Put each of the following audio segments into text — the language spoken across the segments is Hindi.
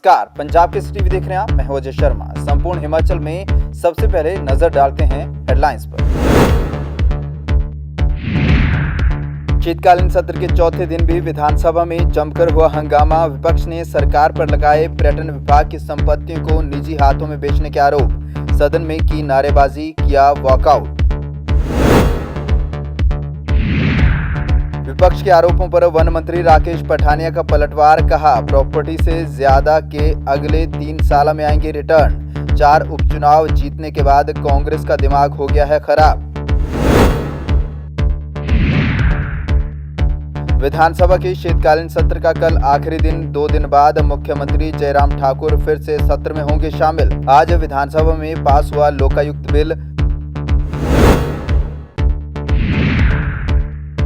नमस्कार, पंजाब के टीवी देख रहे हैं आप। मैं हूं अजय शर्मा। संपूर्ण हिमाचल में सबसे पहले नजर डालते हैं हेडलाइंस पर। शीतकालीन सत्र के चौथे दिन भी विधानसभा में जमकर हुआ हंगामा। विपक्ष ने सरकार पर लगाए पर्यटन विभाग की संपत्तियों को निजी हाथों में बेचने के आरोप। सदन में की नारेबाजी, किया वॉकआउट। विपक्ष के आरोपों पर वन मंत्री राकेश पठानिया का पलटवार। कहा, प्रॉपर्टी से ज्यादा के अगले 3 साल में आएंगे रिटर्न। 4 उपचुनाव जीतने के बाद कांग्रेस का दिमाग हो गया है खराब। विधानसभा के शीतकालीन सत्र का कल आखिरी दिन। 2 दिन बाद मुख्यमंत्री जयराम ठाकुर फिर से सत्र में होंगे शामिल। आज विधानसभा में पास हुआ लोकायुक्त बिल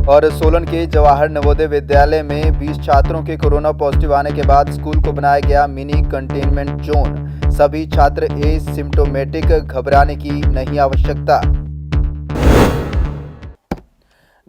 और सोलन के जवाहर नवोदय विद्यालय में 20 छात्रों के कोरोना पॉजिटिव आने के बाद स्कूल को बनाया गया मिनी कंटेनमेंट जोन। सभी छात्र एसिम्प्टोमेटिक, घबराने की नहीं आवश्यकता।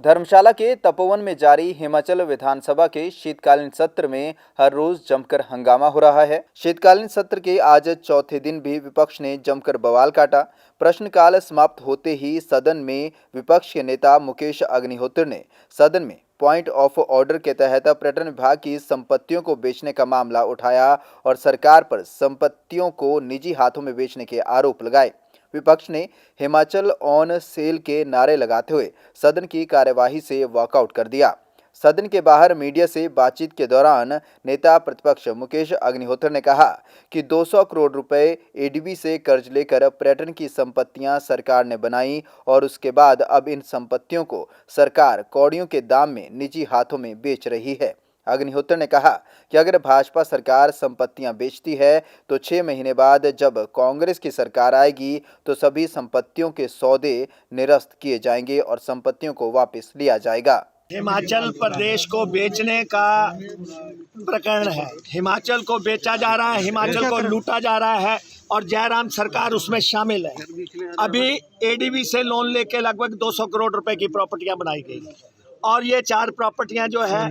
धर्मशाला के तपोवन में जारी हिमाचल विधानसभा के शीतकालीन सत्र में हर रोज जमकर हंगामा हो रहा है। शीतकालीन सत्र के आज चौथे दिन भी विपक्ष ने जमकर बवाल काटा। प्रश्नकाल समाप्त होते ही सदन में विपक्ष के नेता मुकेश अग्निहोत्री ने सदन में पॉइंट ऑफ ऑर्डर के तहत पर्यटन विभाग की संपत्तियों को बेचने का मामला उठाया और सरकार पर संपत्तियों को निजी हाथों में बेचने के आरोप लगाए। विपक्ष ने हिमाचल ऑन सेल के नारे लगाते हुए सदन की कार्यवाही से वॉकआउट कर दिया। सदन के बाहर मीडिया से बातचीत के दौरान नेता प्रतिपक्ष मुकेश अग्निहोत्री ने कहा कि 200 करोड़ रुपए एडीबी से कर्ज लेकर पर्यटन की संपत्तियां सरकार ने बनाई और उसके बाद अब इन संपत्तियों को सरकार कौड़ियों के दाम में निजी हाथों में बेच रही है। अग्निहोत्री ने कहा कि अगर भाजपा सरकार संपत्तियां बेचती है तो 6 महीने बाद जब कांग्रेस की सरकार आएगी तो सभी संपत्तियों के सौदे निरस्त किए जाएंगे और संपत्तियों को वापस लिया जाएगा। हिमाचल प्रदेश को बेचने का प्रकरण है। हिमाचल को बेचा जा रहा है, हिमाचल को लूटा जा रहा है और जयराम सरकार उसमें शामिल है। अभी एडीबी से लोन लेके लगभग 200 करोड़ रुपए की प्रॉपर्टियां बनाई गई और ये 4 प्रॉपर्टियां जो है,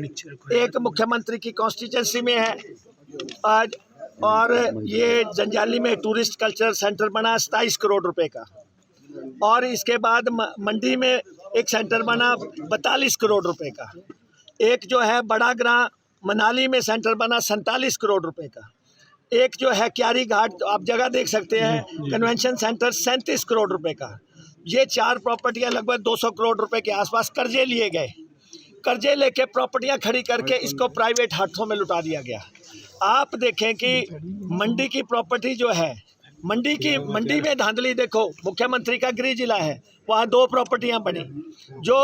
एक मुख्यमंत्री की कॉन्स्टिट्यूंसी में है आज, और ये जंजाली में टूरिस्ट कल्चर सेंटर बना 27 करोड़ रुपए का, और इसके बाद मंडी में एक सेंटर बना 42 करोड़ रुपए का। एक जो है बड़ा ग्रां मनाली में सेंटर बना 47 करोड़ रुपए का। एक जो है क्यारी घाट, आप जगह देख सकते हैं, कन्वेंशन सेंटर 37 करोड़ रुपए का। ये 4 प्रॉपर्टियां लगभग 200 करोड़ रुपए के आसपास कर्जे लिए गए। कर्जे लेके प्रॉपर्टियां खड़ी करके इसको प्राइवेट हाथों में लुटा दिया गया। आप देखें कि मंडी की प्रॉपर्टी जो है, मंडी में धांधली देखो। मुख्यमंत्री का गृह जिला है, वहाँ 2 प्रॉपर्टियां बनी। जो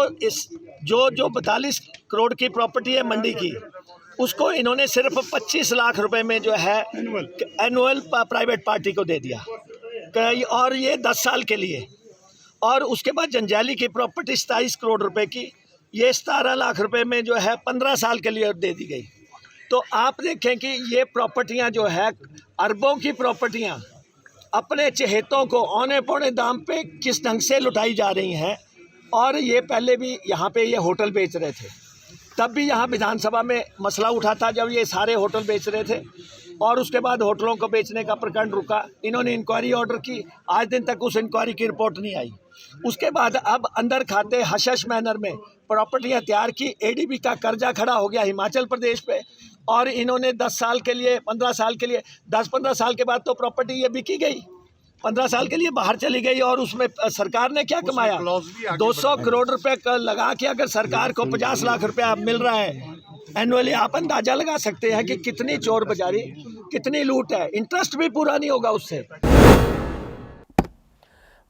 42 करोड़ की प्रॉपर्टी है मंडी की, उसको इन्होंने सिर्फ 25 लाख रुपए में जो है एनुअल प्राइवेट पार्टी को दे दिया, और ये 10 साल के लिए। और उसके बाद जंजाली की प्रॉपर्टी 27 करोड़ रुपए की, ये 17 लाख रुपए में जो है 15 साल के लिए दे दी गई। तो आप देखें कि ये प्रॉपर्टियां जो है, अरबों की प्रॉपर्टियां अपने चहेतों को औने पौने दाम पे किस ढंग से लुटाई जा रही हैं। और ये पहले भी यहाँ पे ये होटल बेच रहे थे, तब भी यहाँ विधानसभा में मसला उठा था जब ये सारे होटल बेच रहे थे, और उसके बाद होटलों को बेचने का प्रकरण रुका। इन्होंने इंक्वायरी ऑर्डर की, आज दिन तक उस इंक्वायरी की रिपोर्ट नहीं आई। उसके बाद अब अंदर खाते हशश मैनर में प्रॉपर्टियां तैयार की। एडीबी का कर्जा खड़ा हो गया हिमाचल प्रदेश पे, और इन्होंने 10 साल के लिए, 15 साल के लिए, 10-15 साल के बाद तो प्रॉपर्टी ये बिकी गई, 15 साल के लिए बाहर चली गई। और उसमें सरकार ने क्या कमाया? 200 करोड़ रुपए लगा के अगर सरकार को 50 लाख रुपया मिल रहा है एनुअली, आप अंदाजा लगा सकते हैं कि कितनी चोर बाजारी, कितनी लूट है। इंटरेस्ट भी पूरा नहीं होगा उससे।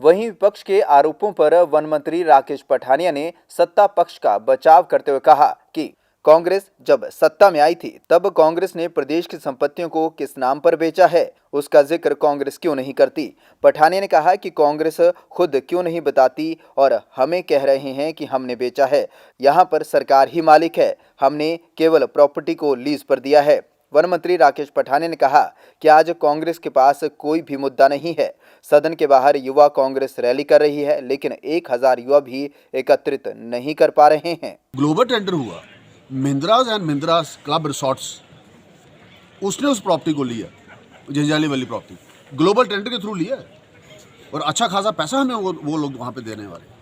वहीं विपक्ष के आरोपों पर वन मंत्री राकेश पठानिया ने सत्ता पक्ष का बचाव करते हुए कहा कि कांग्रेस जब सत्ता में आई थी तब कांग्रेस ने प्रदेश की संपत्तियों को किस नाम पर बेचा है, उसका जिक्र कांग्रेस क्यों नहीं करती। पठानिया ने कहा कि कांग्रेस खुद क्यों नहीं बताती और हमें कह रहे हैं कि हमने बेचा है। यहाँ पर सरकार ही मालिक है, हमने केवल प्रॉपर्टी को लीज पर दिया है। वन मंत्री राकेश पठानिया ने कहा कि आज कांग्रेस के पास कोई भी मुद्दा नहीं है। सदन के बाहर युवा कांग्रेस रैली कर रही है, लेकिन 1000 युवा भी एकत्रित नहीं कर पा रहे हैं। ग्लोबल टेंडर हुआ Mahindras and Mahindras club resorts, उसने उस प्रॉपर्टी को लिया, जंजाली वाली प्रॉपर्टी ग्लोबल टेंडर के थ्रू लिया है और अच्छा खासा पैसा हमें वो लोग वहाँ पे देने वाले।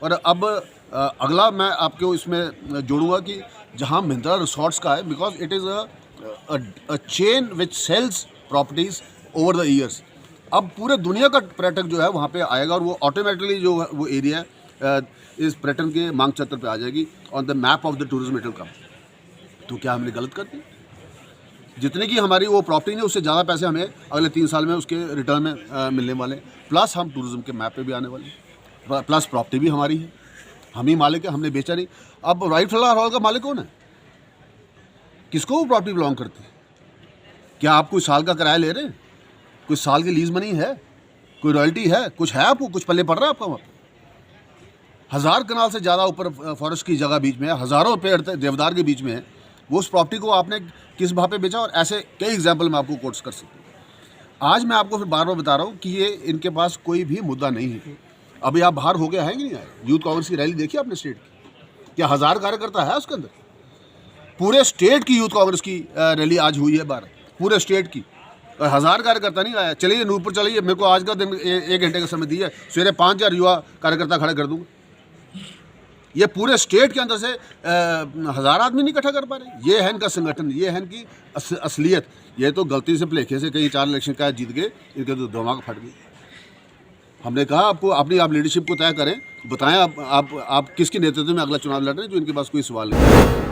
और अब अगला मैं आपको इसमें जोड़ूंगा कि जहाँ महिंद्रा रिसोर्ट्स का है, because it is a chain which sells properties over the years. अब पूरे दुनिया का पर्यटक जो है वहाँ पे आएगा और वो ऑटोमेटिकली जो वो एरिया इस पर्यटन के मांग चक्र पे आ जाएगी, on the map of the tourism it will come. तो क्या हमने गलत कर दी? जितने की हमारी वो प्रॉपर्टी नहीं उससे ज़्यादा पैसे हमें अगले 3 साल में उसके रिटर्न में मिलने वाले, प्लस हम टूरिज्म के मैप पे भी आने वाले, प्लस प्रॉपर्टी भी हमारी है, हम ही मालिक है, हमने बेचा नहीं। अब राइटफुल हॉल का मालिक कौन है? किसको वो प्रॉपर्टी बिलोंग करती है? क्या आप कोई साल का किराया ले रहे हैं? कोई साल की लीज मनी है? कोई रॉयल्टी है? कुछ है आपको? कुछ पल्ले पड़ रहा है आपका? वहाँ 1000 कनाल से ज़्यादा ऊपर फॉरेस्ट की जगह बीच में है, हज़ारों पेड़ देवदार के बीच में है, वो उस प्रॉपर्टी को आपने किस भाव पे बेचा? और ऐसे कई एग्जाम्पल मैं आपको कोट्स कर सकता हूँ। आज मैं आपको फिर बार बार बता रहा हूँ कि ये इनके पास कोई भी मुद्दा नहीं है। अभी आप बाहर हो गया है कि नहीं आए? यूथ कांग्रेस की रैली देखी आपने स्टेट की? क्या 1000 कार्यकर्ता है उसके अंदर? पूरे स्टेट की यूथ कांग्रेस की रैली आज हुई है बाहर, पूरे स्टेट की, और 1000 कार्यकर्ता नहीं आया। चलिए नूरपुर चलिए, मेरे को आज का दिन 1 घंटे का समय दिया है, सवेरे 5000 युवा कार्यकर्ता खड़े कर दूँगा। ये पूरे स्टेट के अंदर से 1000 आदमी नहीं इकट्ठा कर पा रहे। ये है इनका संगठन, ये है इनकी असलियत। ये तो गलती से भुलेखे से कहीं 4 इलेक्शन का जीत गए, इनके तो दिमाग फट गए। हमने कहा आपको अपनी आप लीडरशिप को तय करें, बताएं आप किसके नेतृत्व में अगला चुनाव लड़ रहे हैं, जो इनके पास कोई सवाल नहीं।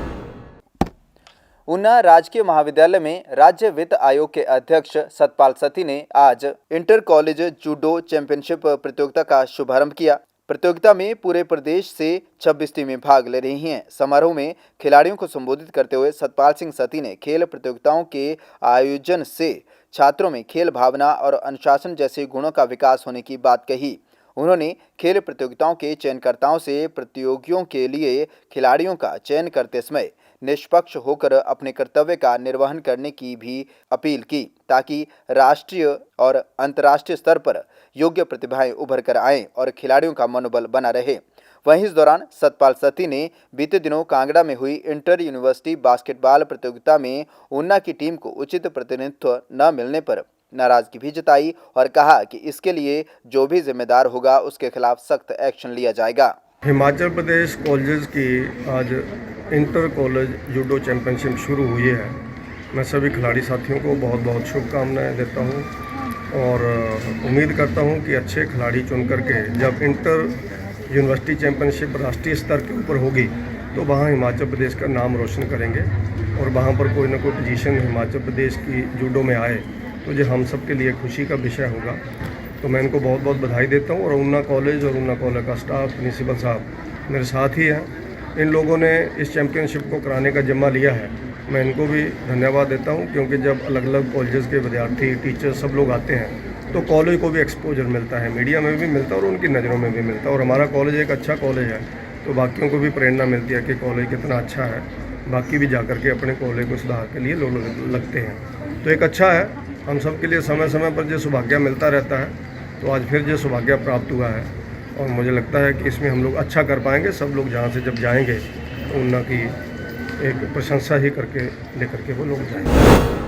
ऊना राजकीय महाविद्यालय में राज्य वित्त आयोग के अध्यक्ष सतपाल सती ने आज इंटर कॉलेज जूडो चैंपियनशिप प्रतियोगिता का शुभारंभ किया। प्रतियोगिता में पूरे प्रदेश से 26 टीमें भाग ले रही हैं। समारोह में खिलाड़ियों को संबोधित करते हुए सतपाल सिंह सती ने खेल प्रतियोगिताओं के आयोजन से छात्रों में खेल भावना और अनुशासन जैसे गुणों का विकास होने की बात कही। उन्होंने खेल प्रतियोगिताओं के चयनकर्ताओं से प्रतियोगियों के लिए खिलाड़ियों का चयन करते समय निष्पक्ष होकर अपने कर्तव्य का निर्वहन करने की भी अपील की, ताकि राष्ट्रीय और अंतर्राष्ट्रीय स्तर पर योग्य प्रतिभाएं उभर कर आएं और खिलाड़ियों का मनोबल बना रहे। वहीं इस दौरान सतपाल सती ने बीते दिनों कांगड़ा में हुई इंटर यूनिवर्सिटी बास्केटबॉल प्रतियोगिता में ऊना की टीम को उचित प्रतिनिधित्व न मिलने पर नाराजगी भी जताई और कहा कि इसके लिए जो भी जिम्मेदार होगा उसके खिलाफ सख्त एक्शन लिया जाएगा। हिमाचल प्रदेश कॉलेजेस की आज इंटर कॉलेज जूडो चैंपियनशिप शुरू हुई है। मैं सभी खिलाड़ी साथियों को बहुत बहुत शुभकामनाएं देता हूं और उम्मीद करता हूं कि अच्छे खिलाड़ी चुन करके जब इंटर यूनिवर्सिटी चैंपियनशिप राष्ट्रीय स्तर के ऊपर होगी तो वहां हिमाचल प्रदेश का नाम रोशन करेंगे और वहां पर कोई ना कोई पोजीशन हिमाचल प्रदेश की जूडो में आए तो ये हम सब के लिए खुशी का विषय होगा। तो मैं इनको बहुत बहुत बधाई देता हूँ और ऊना कॉलेज का स्टाफ, प्रिंसिपल साहब मेरे साथ ही हैं। इन लोगों ने इस चैम्पियनशिप को कराने का जिम्मा लिया है, मैं इनको भी धन्यवाद देता हूँ, क्योंकि जब अलग अलग कॉलेजेस के विद्यार्थी, टीचर सब लोग आते हैं तो कॉलेज को भी एक्सपोजर मिलता है, मीडिया में भी मिलता है और उनकी नज़रों में भी मिलता है। और हमारा कॉलेज एक अच्छा कॉलेज है तो बाकियों को भी प्रेरणा मिलती है कि कॉलेज कितना अच्छा है, बाकी भी जाकर के अपने कॉलेज को सुधार के लिए लोग लगते हैं। तो एक अच्छा है, हम सब के लिए समय समय पर जो सौभाग्य मिलता रहता है, तो आज फिर जो सौभाग्य प्राप्त हुआ है और मुझे लगता है कि इसमें हम लोग अच्छा कर पाएंगे। सब लोग जहाँ से जब जाएंगे तो उन्ना की एक प्रशंसा ही करके लेकर के वो लोग जाएंगे।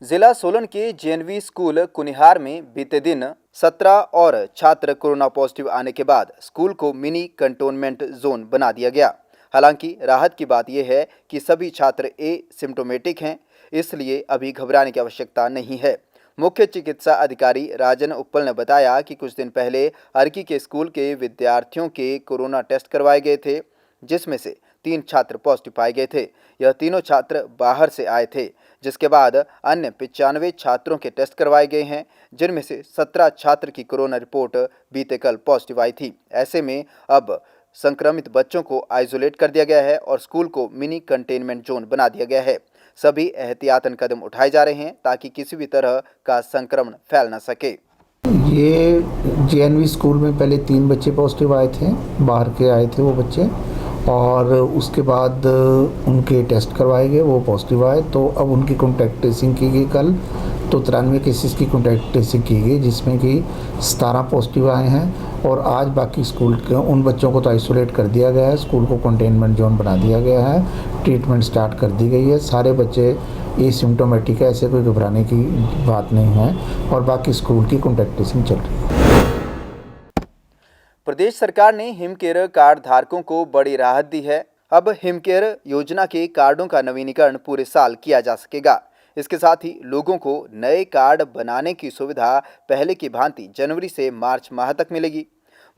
जिला सोलन के जेएनवी स्कूल कुनिहार में बीते दिन 17 और छात्र कोरोना पॉजिटिव आने के बाद स्कूल को मिनी कंटोनमेंट जोन बना दिया गया। हालांकि राहत की बात यह है कि सभी छात्र एसिम्प्टोमेटिक हैं, इसलिए अभी घबराने की आवश्यकता नहीं है। मुख्य चिकित्सा अधिकारी राजन उप्पल ने बताया कि कुछ दिन पहले अर्की के स्कूल के विद्यार्थियों के कोरोना टेस्ट करवाए गए थे, जिसमें से 3 छात्र पॉजिटिव पाए गए थे। यह तीनों छात्र बाहर से आए थे, जिसके बाद अन्य 95 छात्रों के टेस्ट करवाए गए हैं, जिनमें से 17 छात्र की कोरोना रिपोर्ट बीते कल पॉजिटिव आई थी। ऐसे में अब संक्रमित बच्चों को आइसोलेट कर दिया गया है और स्कूल को मिनी कंटेनमेंट जोन बना दिया गया है। सभी एहतियातन कदम उठाए जा रहे हैं ताकि किसी भी तरह का संक्रमण फैल न सके। ये जेएनवी स्कूल में पहले 3 बच्चे पॉजिटिव आए थे, बाहर के आए थे वो बच्चे, और उसके बाद उनके टेस्ट करवाए गए, वो पॉजिटिव आए, तो अब उनकी कॉन्टैक्ट ट्रेसिंग की गई कल, तो 93 केसेस की कॉन्टैक्ट ट्रेसिंग की गई, जिसमें कि 17 पॉजिटिव आए हैं। और आज बाकी स्कूल के उन बच्चों को तो आइसोलेट कर दिया गया है, स्कूल को कंटेनमेंट जोन बना दिया गया है, ट्रीटमेंट स्टार्ट कर दी गई है। सारे बच्चे एसिम्प्टोमेटिक है, ऐसे कोई घबराने की बात नहीं है। और बाकी स्कूल की कॉन्टैक्ट ट्रेसिंग चल रही है। प्रदेश सरकार ने हिमकेयर कार्ड धारकों को बड़ी राहत दी है। अब हिमकेयर योजना के कार्डों का नवीनीकरण पूरे साल किया जा सकेगा। इसके साथ ही लोगों को नए कार्ड बनाने की सुविधा पहले की भांति जनवरी से मार्च माह तक मिलेगी।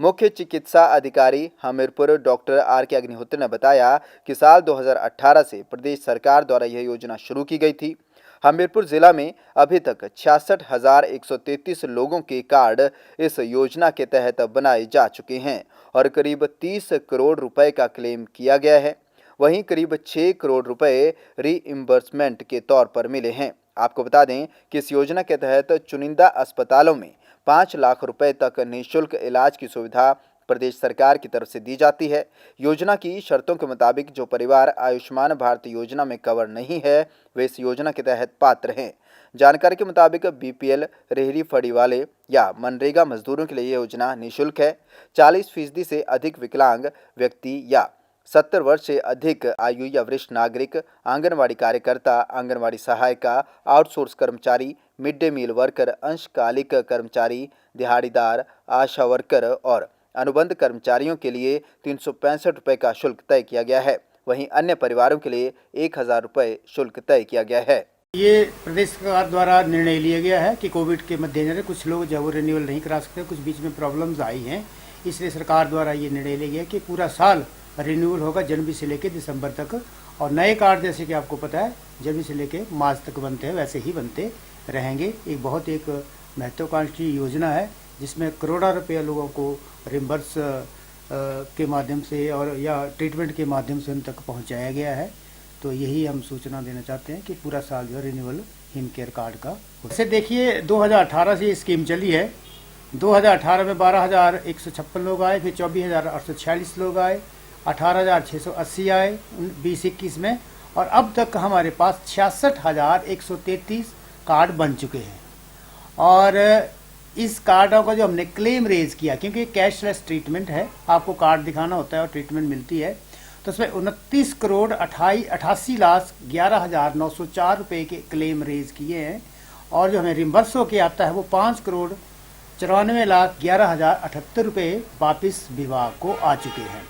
मुख्य चिकित्सा अधिकारी हमीरपुर डॉक्टर R.K. अग्निहोत्री ने बताया कि साल 2018 से प्रदेश सरकार द्वारा यह योजना शुरू की गई थी। हमीरपुर जिला में अभी तक 66,133 लोगों के कार्ड इस योजना के तहत बनाए जा चुके हैं और करीब 30 करोड़ रुपए का क्लेम किया गया है। वहीं करीब 6 करोड़ रुपए रीइंबर्समेंट के तौर पर मिले हैं। आपको बता दें कि इस योजना के तहत चुनिंदा अस्पतालों में 5 लाख रुपए तक निःशुल्क इलाज की सुविधा प्रदेश सरकार की तरफ से दी जाती है। योजना की शर्तों के मुताबिक जो परिवार आयुष्मान भारत योजना में कवर नहीं है, वे इस योजना के तहत पात्र हैं। जानकारी के मुताबिक BPL, रेहड़ी फड़ी वाले या मनरेगा मजदूरों के लिए ये योजना निःशुल्क है। 40% से अधिक विकलांग व्यक्ति या 70 वर्ष से अधिक आयु या वरिष्ठ नागरिक, आंगनवाड़ी कार्यकर्ता, आंगनवाड़ी सहायिका, आउटसोर्स कर्मचारी, मिड डे मील वर्कर, अंशकालिक कर्मचारी, दिहाड़ीदार, आशा वर्कर और अनुबंध कर्मचारियों के लिए 365 रुपये का शुल्क तय किया गया है। वहीं अन्य परिवारों के लिए 1,000 रुपये शुल्क तय किया गया है। ये प्रदेश सरकार द्वारा निर्णय लिया गया है कि कोविड के मद्देनजर कुछ लोग जब वो रिन्यूअल नहीं करा सकते, कुछ बीच में प्रॉब्लम्स आई हैं, इसलिए सरकार द्वारा ये निर्णय लिया गया कि पूरा साल रिन्यूअल होगा जनवरी से लेकर दिसंबर तक। और नए कार्ड जैसे कि आपको पता है जनवरी से लेकर मार्च तक बनते हैं, वैसे ही बनते रहेंगे। एक महत्वाकांक्षी योजना है जिसमें करोड़ों रुपया लोगों को रिम्बर्स के माध्यम से और या ट्रीटमेंट के माध्यम से उन तक पहुंचाया गया है। तो यही हम सूचना देना चाहते हैं कि पूरा साल जो रिन्यूअल हिमकेयर कार्ड का। वैसे देखिए 2018 से ये स्कीम चली है। 2018 में 12,156 लोग आए, फिर 24,846 लोग आए, 18,680 आए 2021 में, और अब तक हमारे पास 66,133 कार्ड बन चुके हैं। और इस कार्डों का जो हमने क्लेम रेज किया, क्योंकि कैशलेस ट्रीटमेंट है, आपको कार्ड दिखाना होता है और ट्रीटमेंट मिलती है, तो उसमें 29 करोड़ 88 लाख 11,904 रुपये के क्लेम रेज किए हैं। और जो हमें रिम्बर्स होके आता है वो 5 करोड़ 94 लाख 11,078 रुपये वापिस विभाग को आ चुके हैं।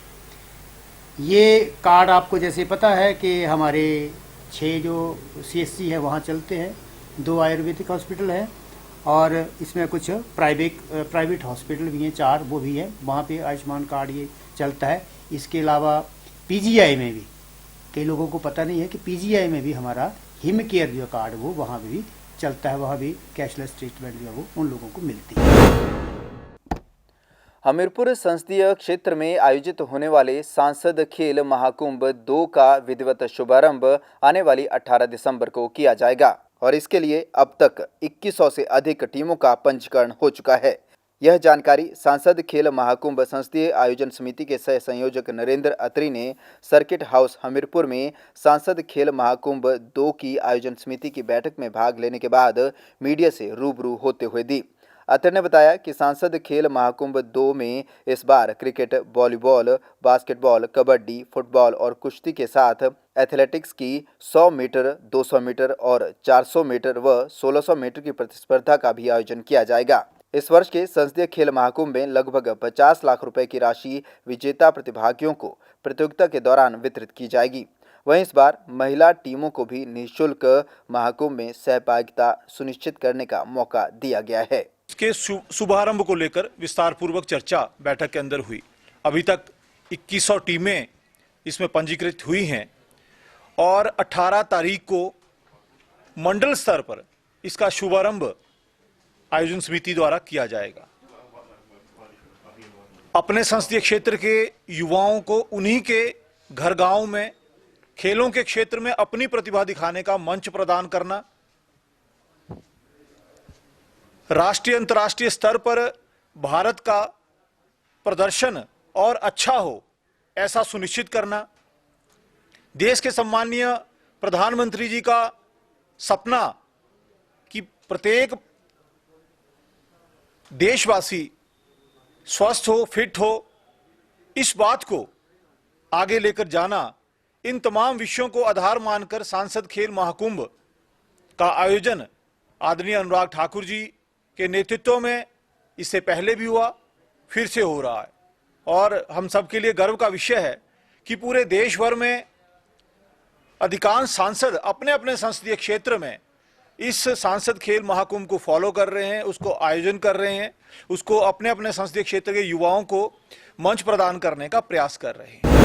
ये कार्ड आपको जैसे पता है कि हमारे 6 जो CSC है वहाँ चलते हैं, 2 आयुर्वेदिक हॉस्पिटल हैं और इसमें कुछ प्राइवेट हॉस्पिटल भी हैं, 4 वो भी हैं, वहाँ पे आयुष्मान कार्ड ये चलता है। इसके अलावा PGI में भी, कई लोगों को पता नहीं है कि PGI में भी हमारा हिमकेयर जो कार्ड वो वहाँ भी चलता है, वहाँ भी कैशलेस ट्रीटमेंट जो है वो उन लोगों को मिलती है। हमीरपुर संसदीय क्षेत्र में आयोजित होने वाले सांसद खेल महाकुंभ 2 का विधिवत शुभारंभ आने वाली 18 दिसंबर को किया जाएगा और इसके लिए अब तक 2100 से अधिक टीमों का पंजीकरण हो चुका है। यह जानकारी सांसद खेल महाकुंभ संसदीय आयोजन समिति के सह संयोजक नरेंद्र अत्री ने सर्किट हाउस हमीरपुर में सांसद खेल महाकुंभ 2 की आयोजन समिति की बैठक में भाग लेने के बाद मीडिया से रूबरू होते हुए दी। अत्री ने बताया कि सांसद खेल महाकुंभ 2 में इस बार cricket, volleyball, basketball, kabaddi, football और कुश्ती के साथ एथलेटिक्स की 100 मीटर, 200 मीटर और 400 मीटर व 1600 मीटर की प्रतिस्पर्धा का भी आयोजन किया जाएगा। इस वर्ष के संसदीय खेल महाकुंभ में लगभग 50 लाख रुपए की राशि विजेता प्रतिभागियों को प्रतियोगिता के दौरान वितरित की जाएगी। वहीं इस बार महिला टीमों को भी निःशुल्क महाकुंभ में सहभागिता सुनिश्चित करने का मौका दिया गया है। इसके शुभारंभ को लेकर विस्तार पूर्वक चर्चा बैठक के अंदर हुई। अभी तक 2100 टीमें इसमें पंजीकृत हुई हैं और 18 तारीख को मंडल स्तर पर इसका शुभारंभ आयोजन समिति द्वारा किया जाएगा। अपने संसदीय क्षेत्र के युवाओं को उन्हीं के घर गांव में खेलों के क्षेत्र में अपनी प्रतिभा दिखाने का मंच प्रदान करना, राष्ट्रीय अंतर्राष्ट्रीय स्तर पर भारत का प्रदर्शन और अच्छा हो ऐसा सुनिश्चित करना, देश के सम्माननीय प्रधानमंत्री जी का सपना कि प्रत्येक देशवासी स्वस्थ हो, फिट हो, इस बात को आगे लेकर जाना, इन तमाम विषयों को आधार मानकर सांसद खेल महाकुंभ का आयोजन आदरणीय अनुराग ठाकुर जी के नेतृत्व में इससे पहले भी हुआ, फिर से हो रहा है। और हम सबके लिए गर्व का विषय है कि पूरे देश भर में अधिकांश सांसद अपने अपने संसदीय क्षेत्र में इस सांसद खेल महाकुंभ को फॉलो कर रहे हैं, उसको आयोजन कर रहे हैं, उसको अपने अपने संसदीय क्षेत्र के युवाओं को मंच प्रदान करने का प्रयास कर रहे हैं।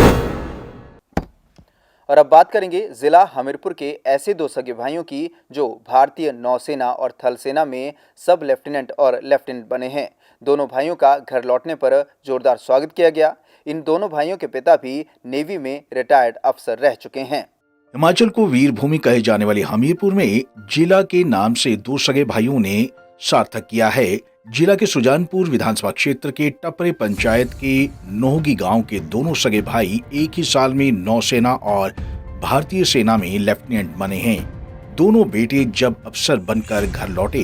और अब बात करेंगे जिला हमीरपुर के ऐसे दो सगे भाइयों की जो भारतीय नौसेना और थल सेना में सब लेफ्टिनेंट और लेफ्टिनेंट बने हैं। दोनों भाइयों का घर लौटने पर जोरदार स्वागत किया गया। इन दोनों भाइयों के पिता भी नेवी में रिटायर्ड अफसर रह चुके हैं। हिमाचल को वीर भूमि कहे जाने वाले हमीरपुर में जिला के नाम से दो सगे भाइयों ने सार्थक किया है। जिला के सुजानपुर विधानसभा क्षेत्र के टपरे पंचायत के नोहगी गांव के दोनों सगे भाई एक ही साल में नौसेना और भारतीय सेना में लेफ्टिनेंट बने हैं। दोनों बेटे जब अफसर बनकर घर लौटे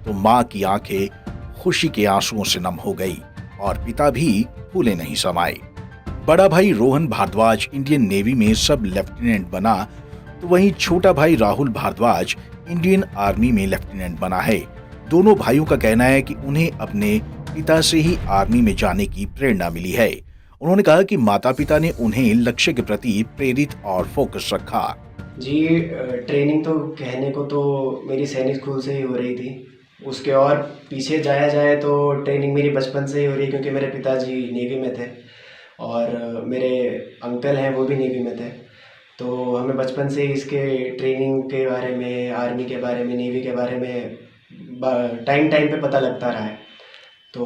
तो मां की आंखें खुशी के आंसुओं से नम हो गई और पिता भी फूले नहीं समाये। बड़ा भाई रोहन भारद्वाज इंडियन नेवी में सब लेफ्टिनेंट बना, तो वहीं छोटा भाई राहुल भारद्वाज इंडियन आर्मी में लेफ्टिनेंट बना है। दोनों भाइयों का कहना है कि उन्हें अपने पिता से ही आर्मी में जाने की प्रेरणा मिली है। उन्होंने कहा कि माता पिता ने उन्हें लक्ष्य के प्रति प्रेरित और फोकस रखा। जी, ट्रेनिंग तो कहने को तो मेरी सैनिक स्कूल से ही हो रही थी। उसके और पीछे जाया जाए तो ट्रेनिंग मेरी बचपन से ही हो रही है, क्योंकि मेरे पिताजी नेवी में थे और मेरे अंकल हैं वो भी नेवी में थे। तो हमें बचपन से ही इसके ट्रेनिंग के बारे में, आर्मी के बारे में, नेवी के बारे में टाइम पे पता लगता रहा है। तो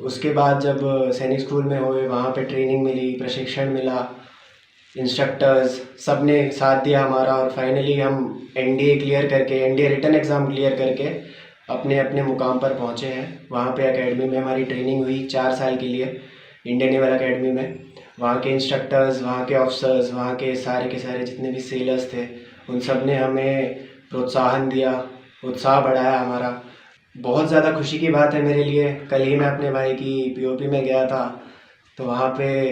उसके बाद जब सैनिक स्कूल में हुए, वहाँ पे ट्रेनिंग मिली, प्रशिक्षण मिला, इंस्ट्रक्टर्स सब ने साथ दिया हमारा, और फाइनली हम एनडीए क्लियर करके, एनडीए रिटन एग्ज़ाम क्लियर करके अपने अपने मुकाम पर पहुँचे हैं। वहाँ पे एकेडमी में हमारी ट्रेनिंग हुई 4 साल के लिए इंडियन नेवल एकेडमी में। वहाँ के इंस्ट्रक्टर्स, वहाँ के ऑफिसर्स, वहाँ के सारे जितने भी सेलर्स थे, उन सब ने हमें प्रोत्साहन दिया, उत्साह बढ़ाया हमारा। बहुत ज़्यादा खुशी की बात है मेरे लिए। कल ही मैं अपने भाई की पीओपी में गया था, तो वहाँ पे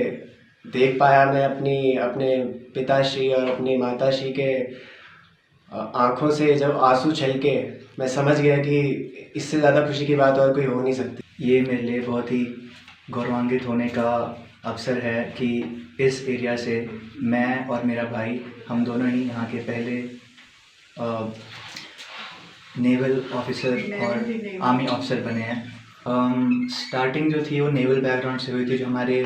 देख पाया मैं अपने पिताश्री और अपनी माताश्री के आँखों से जब आंसू छलके, मैं समझ गया कि इससे ज़्यादा खुशी की बात और कोई हो नहीं सकती। ये मेरे लिए बहुत ही गौरवान्वित होने का अवसर है कि इस एरिया से मैं और मेरा भाई, हम दोनों ही यहाँ के पहले नेवल ऑफिसर और आर्मी ऑफिसर बने हैं। स्टार्टिंग जो थी वो नेवल बैकग्राउंड से हुई थी। जो हमारे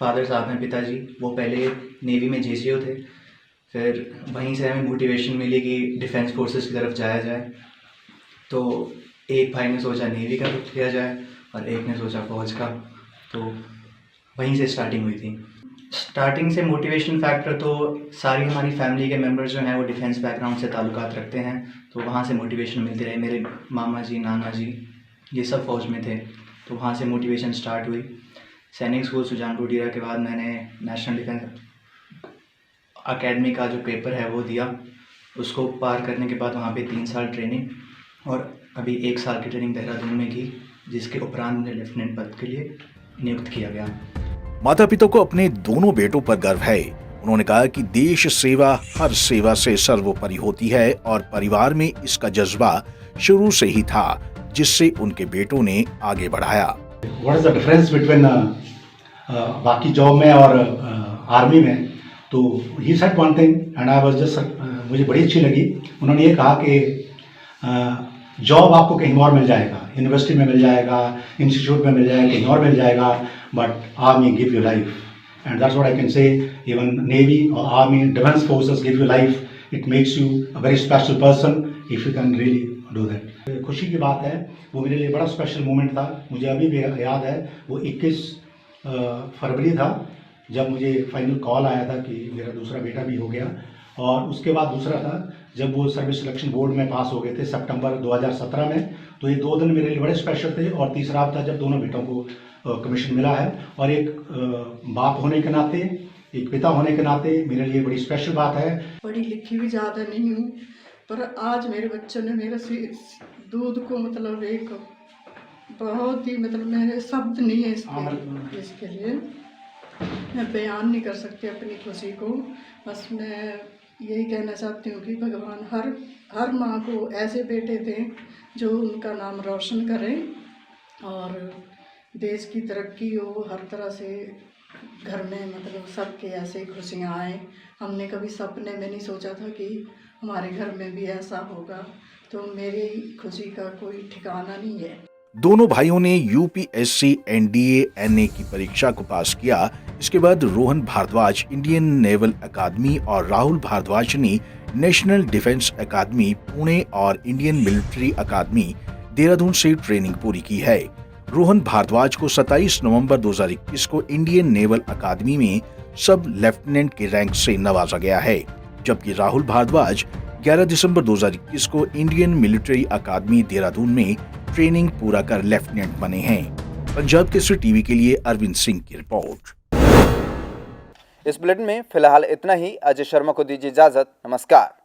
फादर साहब हैं, पिताजी, वो पहले नेवी में जेसीओ थे। फिर वहीं से हमें मोटिवेशन मिली कि डिफेंस फोर्सेस की तरफ जाया जाए। तो एक भाई ने सोचा नेवी का रुख किया जाए और एक ने सोचा फौज का। तो वहीं से स्टार्टिंग हुई थी। स्टार्टिंग से मोटिवेशन फैक्टर तो सारी हमारी फैमिली के मेंबर्स जो हैं वो डिफेंस बैकग्राउंड से ताल्लुकात रखते हैं, तो वहाँ से मोटिवेशन मिलती रही। मेरे मामा जी, नाना जी, ये सब फ़ौज में थे, तो वहाँ से मोटिवेशन स्टार्ट हुई। सैनिक स्कूल सुजानपुर डीरा के बाद मैंने नेशनल डिफेंस अकेडमी का जो पेपर है वो दिया। उसको पार करने के बाद वहाँ पे 3 साल ट्रेनिंग और अभी 1 साल की ट्रेनिंग देहरादून में की, जिसके उपरांत मुझे लेफ्टिनेंट पद के लिए नियुक्त किया गया। माता पिता को अपने दोनों बेटों पर गर्व है। उन्होंने कहा कि देश सेवा हर सेवा से सर्वोपरि होती है और परिवार में इसका जज्बा शुरू से ही था, जिससे उनके बेटों ने आगे बढ़ाया। What is the difference between बाकी जॉब में और आर्मी में? तो he said one thing and I was just, मुझे बड़ी अच्छी लगी। उन्होंने ये कहा कि जॉब आपको कहीं और मिल जाएगा, यूनिवर्सिटी में मिल जाएगा, इंस्टीट्यूट में मिल जाएगा, कहीं और मिल जाएगा, but army give you life and that's what I can say. Even navy और army, defence forces give you life. It makes you a very special person if you can really do that. खुशी की बात है, वो मेरे लिए बड़ा स्पेशल मोमेंट था। मुझे अभी भी याद है, वो 21 फरवरी था जब मुझे फाइनल कॉल आया था कि मेरा दूसरा बेटा भी हो गया। और उसके बाद दूसरा था जब वो सर्विस सिलेक्शन बोर्ड में पास हो गए थे सितंबर 2017 में। तो ये 2 दिन मेरे लिए बड़े स्पेशल थे। और तीसरा था जब दोनों बेटों को कमीशन मिला है। और एक बाप होने के नाते, एक पिता होने के नाते मेरे लिए बड़ी स्पेशल बात है। पढ़ी लिखी भी ज़्यादा नहीं हूँ, पर आज मेरे बच्चों ने मेरा दूध को मतलब एक बहुत ही मतलब मेरे शब्द नहीं है इसके लिए मैं बयान नहीं कर सकती अपनी खुशी को। बस मैं यही कहना चाहती हूँ कि भगवान हर माँ को ऐसे बेटे दें जो उनका नाम रोशन करें और देश की तरक्की हो, हर तरह से घर में मतलब सबके ऐसे खुशियाँ आए। हमने कभी सपने में नहीं सोचा था कि हमारे घर में भी ऐसा होगा, तो मेरी खुशी का कोई ठिकाना नहीं है। दोनों भाइयों ने यूपीएससी एनडीए एनए की परीक्षा को पास किया। इसके बाद रोहन भारद्वाज इंडियन नेवल अकादमी और राहुल भारद्वाज ने नेशनल डिफेंस अकादमी पुणे और इंडियन मिलिट्री अकादमी देहरादून से ट्रेनिंग पूरी की है। रोहन भारद्वाज को 27 नवंबर 2021 को इंडियन नेवल अकादमी में सब लेफ्टिनेंट के रैंक से नवाजा गया है, जबकि राहुल भारद्वाज 11 दिसंबर 2021 को इंडियन मिलिट्री अकादमी देहरादून में ट्रेनिंग पूरा कर लेफ्टिनेंट बने हैं। पंजाब केसरी टीवी के लिए अरविंद सिंह की रिपोर्ट। इस बुलेटिन में फिलहाल इतना ही। अजय शर्मा को दीजिए इजाजत। नमस्कार।